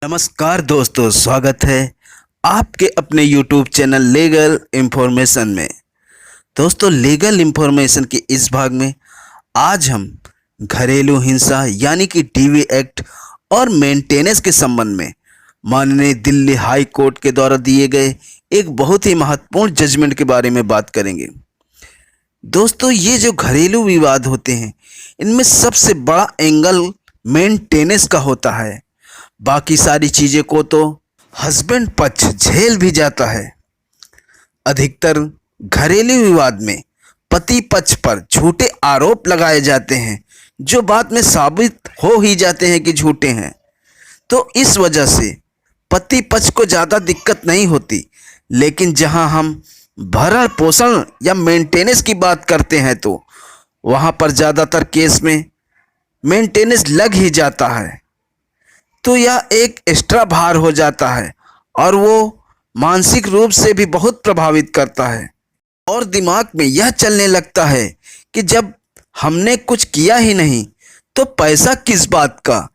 नमस्कार दोस्तों, स्वागत है आपके अपने YouTube चैनल लीगल इंफॉर्मेशन में। दोस्तों, लीगल इंफॉर्मेशन के इस भाग में आज हम घरेलू हिंसा यानी कि डीवी एक्ट और मेंटेनेंस के संबंध में माननीय दिल्ली हाई कोर्ट के द्वारा दिए गए एक बहुत ही महत्वपूर्ण जजमेंट के बारे में बात करेंगे। दोस्तों, ये जो घरेलू विवाद होते हैं इनमें सबसे बड़ा एंगल मेंटेनेंस का होता है। बाकी सारी चीज़ें को तो हस्बैंड पक्ष झेल भी जाता है। अधिकतर घरेलू विवाद में पति पक्ष पर झूठे आरोप लगाए जाते हैं जो बाद में साबित हो ही जाते हैं कि झूठे हैं। तो इस वजह से पति पक्ष को ज़्यादा दिक्कत नहीं होती, लेकिन जहां हम भरण पोषण या मेंटेनेंस की बात करते हैं तो वहां पर ज़्यादातर केस में मेंटेनेंस लग ही जाता है। तो यह एक एक्स्ट्रा भार हो जाता है और वो मानसिक रूप से भी बहुत प्रभावित करता है और दिमाग में यह चलने लगता है कि जब हमने कुछ किया ही नहीं तो पैसा किस बात का।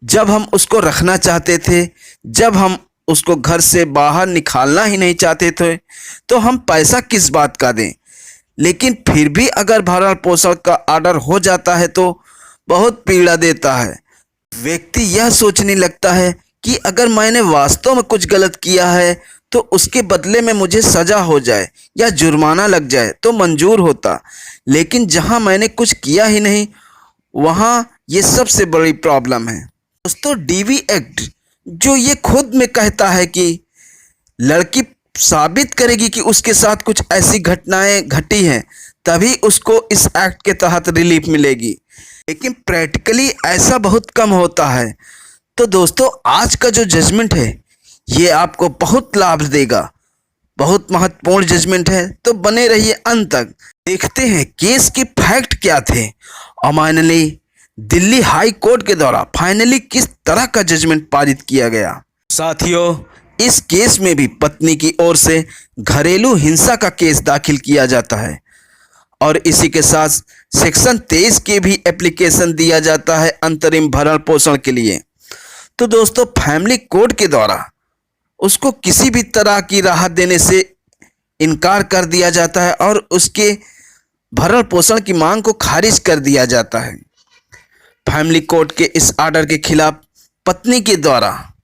जब हम उसको रखना चाहते थे, जब हम उसको घर से बाहर निकालना ही नहीं चाहते थे, तो हम पैसा किस बात का दें। लेकिन फिर भी अगर भरण पोषण का आर्डर हो जाता है तो बहुत पीड़ा देता है। व्यक्ति यह सोचने लगता है कि अगर मैंने वास्तव में कुछ गलत किया है तो उसके बदले में मुझे सज़ा हो जाए या जुर्माना लग जाए तो मंजूर होता, लेकिन जहां मैंने कुछ किया ही नहीं वहां ये सबसे बड़ी प्रॉब्लम है। दोस्तों, डीवी एक्ट जो ये खुद में कहता है कि लड़की साबित करेगी कि उसके साथ कुछ ऐसी घटनाएं घटी हैं तभी उसको इस एक्ट के तहत रिलीफ मिलेगी, लेकिन प्रैक्टिकली ऐसा बहुत कम होता है। तो दोस्तों, आज का जो जजमेंट है ये आपको बहुत लाभ देगा, बहुत महत्वपूर्ण जजमेंट है। तो बने रहिए अंत तक। देखते हैं केस के फैक्ट क्या थे और फाइनली दिल्ली हाई कोर्ट के द्वारा फाइनली किस तरह का जजमेंट पारित किया गया। साथियों, इस केस में भी पत्नी की ओर से घरेलू हिंसा का केस दाखिल किया जाता है और इसी के साथ सेक्शन 23 के भी एप्लीकेशन दिया जाता है अंतरिम भरण पोषण के लिए। तो दोस्तों, फैमिली कोर्ट के द्वारा उसको किसी भी तरह की राहत देने से इनकार कर दिया जाता है और उसके भरण पोषण की मांग को खारिज कर दिया जाता है। फैमिली कोर्ट के इस आर्डर के खिलाफ पत्नी के द्वारा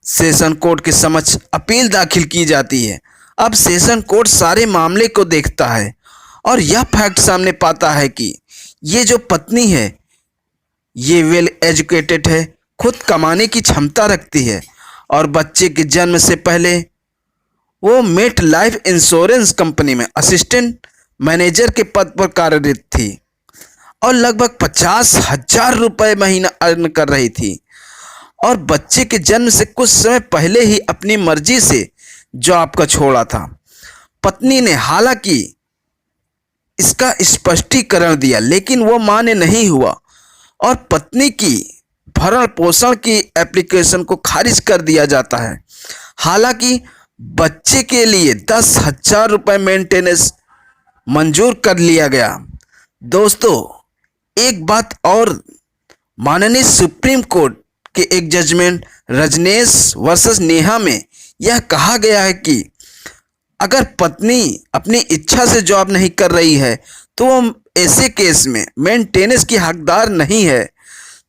सेशन कोर्ट के समक्ष अपील दाखिल की जाती है। अब सेशन कोर्ट सारे मामले को देखता है और यह फैक्ट सामने पाता है कि ये जो पत्नी है ये वेल एजुकेटेड है, खुद कमाने की क्षमता रखती है और बच्चे के जन्म से पहले वो मेट लाइफ इंश्योरेंस कंपनी में असिस्टेंट मैनेजर के पद पर कार्यरत थी और लगभग 50,000 रुपये महीना अर्न कर रही थी और बच्चे के जन्म से कुछ समय पहले ही अपनी मर्जी से जॉब का छोड़ा था। पत्नी ने हालांकि इसका स्पष्टीकरण दिया, लेकिन वो मान्य नहीं हुआ और पत्नी की भरण पोषण की एप्लीकेशन को खारिज कर दिया जाता है। हालांकि बच्चे के लिए 10,000 रुपये मेंटेनेंस मंजूर कर लिया गया। दोस्तों, एक बात और, माननीय सुप्रीम कोर्ट के एक जजमेंट रजनेश वर्सेस नेहा में यह कहा गया है कि अगर पत्नी अपनी इच्छा से जॉब नहीं कर रही है तो वो ऐसे केस में मेंटेनेंस की हकदार नहीं है।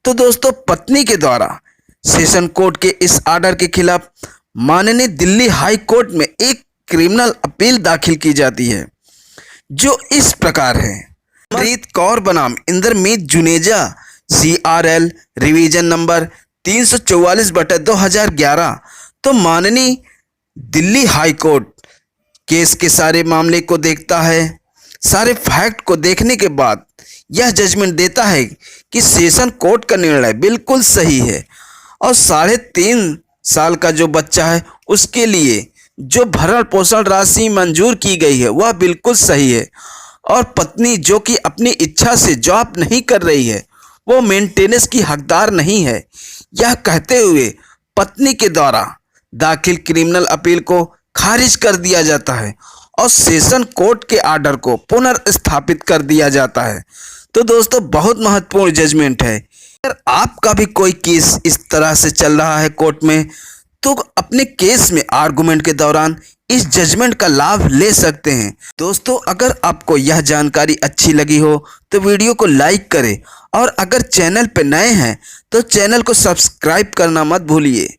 तो दोस्तों, पत्नी के द्वारा सेशन कोर्ट के इस आर्डर के खिलाफ माननीय दिल्ली हाई कोर्ट में एक क्रिमिनल अपील दाखिल की जाती है जो इस प्रकार है। प्रीत कौर बनाम Indermeet Juneja CRL revision number 344/2011। तो माननीय दिल्ली हाई कोर्ट केस के सारे मामले को देखता है। सारे फैक्ट को देखने के बाद यह जजमेंट देता है कि सेशन कोर्ट का निर्णय बिल्कुल सही है और 3.5 साल का जो बच्चा है उसके लिए जो भरण पोषण राशि मंजूर की गई है वह बिल्कुल सही है और पत्नी जो कि अपनी इच्छा से जॉब नहीं कर रही है वो मेंटेनेंस की हकदार नहीं है। यह कहते हुए पत्नी के द्वारा दाखिल क्रिमिनल अपील को खारिज कर दिया जाता है और सेशन कोर्ट के आर्डर को पुनर्स्थापित कर दिया जाता है। तो दोस्तों, बहुत महत्वपूर्ण जजमेंट है। अगर आपका भी कोई केस इस तरह से चल रहा है कोर्ट में, तो अपने केस में आर्गुमेंट के दौरान इस जजमेंट का लाभ ले सकते हैं। दोस्तों, अगर आपको यह जानकारी अच्छी लगी हो तो वीडियो को लाइक करें और अगर चैनल पर नए हैं तो चैनल को सब्सक्राइब करना मत भूलिए।